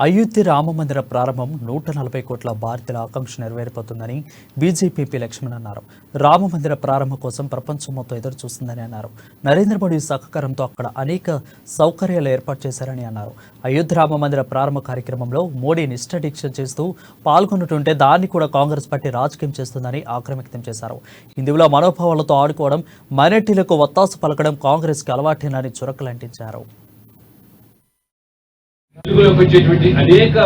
అయోధ్య రామమందిర ప్రారంభం 140 కోట్ల భారతీయుల ఆకాంక్ష నెరవేరిపోతుందని బీజేపీ ఎంపీ లక్ష్మణ్ అన్నారు. రామమందిర ప్రారంభం కోసం ప్రపంచం మొత్తం ఎదురు చూస్తుందని అన్నారు. నరేంద్ర మోడీ సహకారంతో అక్కడ అనేక సౌకర్యాలు ఏర్పాటు చేశారని అన్నారు. అయోధ్య రామమందిర ప్రారంభ కార్యక్రమంలో మోడీ నిష్ఠాదీక్ష చేస్తూ పాల్గొంటుంటే దాన్ని కూడా కాంగ్రెస్ పార్టీ రాజకీయం చేస్తుందని ఆగ్రహం వ్యక్తం చేశారు. హిందువుల మనోభావాలతో ఆడుకోవడం, మైనార్టీలకు వత్తాసు పలకడం కాంగ్రెస్కి అలవాటేనని చురకలంటించారు. తెలుగులోకి వచ్చేటువంటి అనేక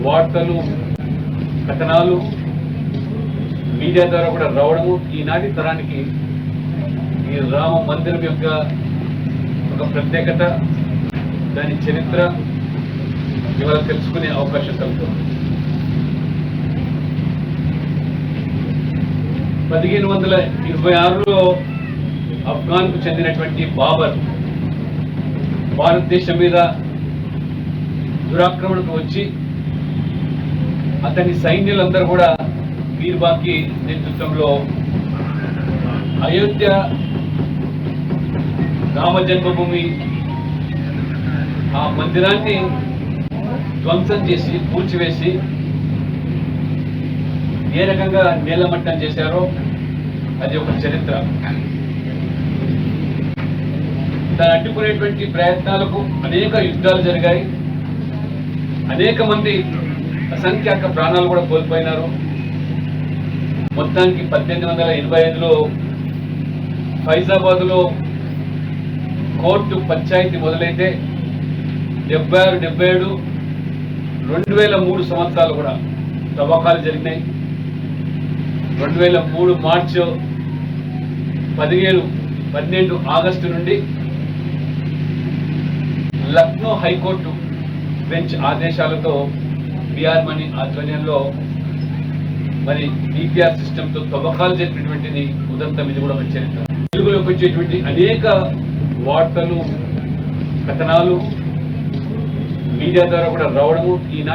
వార్తలు, కథనాలు మీడియా ద్వారా కూడా రావడము ఈనాటి తరానికి ఈ రామ మందిరం యొక్క ఒక ప్రత్యేకత, దాని చరిత్ర ఇవాళ తెలుసుకునే అవకాశం కలుగుతుంది. 1526లో ఆఫ్ఘాన్కు చెందినటువంటి బాబర్ భారతదేశం మీద దురాక్రమణకు వచ్చి అతని సైన్యులందరూ కూడా బీర్బాకి నేతృత్వంలో అయోధ్య రామ జన్మభూమి ఆ మందిరాన్ని ధ్వంసం చేసి కూల్చివేసి ఏ రకంగా నేలమట్టం చేశారో అది ఒక చరిత్ర. దాన్ని అడ్డుకునేటువంటి ప్రయత్నాలకు అనేక యుద్ధాలు జరిగాయి. అనేక మంది అసంఖ్యాక ప్రాణాలు కూడా కోల్పోయినారు. మొత్తానికి 1885లో ఫైజాబాద్లో కోర్టు పంచాయతీ మొదలైతే 76, 77, 2003 సంవత్సరాలు కూడా తవ్వకాలు జరిగినాయి. 2003 మార్చి 12 ఆగస్టు నుండి లక్నో హైకోర్టు బెంచ్ ఆదేశాలతో బీఆర్ మణి ఆధ్వర్యంలో మరి డిపిఆర్ సిస్టంతో తవ్వకాలు జరిపినటువంటిది ఉదంతం. ఇది కూడా మంచి చరిత్ర. తెలుగులోకి వచ్చేటువంటి అనేక వార్తలు, కథనాలు మీడియా ద్వారా కూడా రావడము ఈనాటి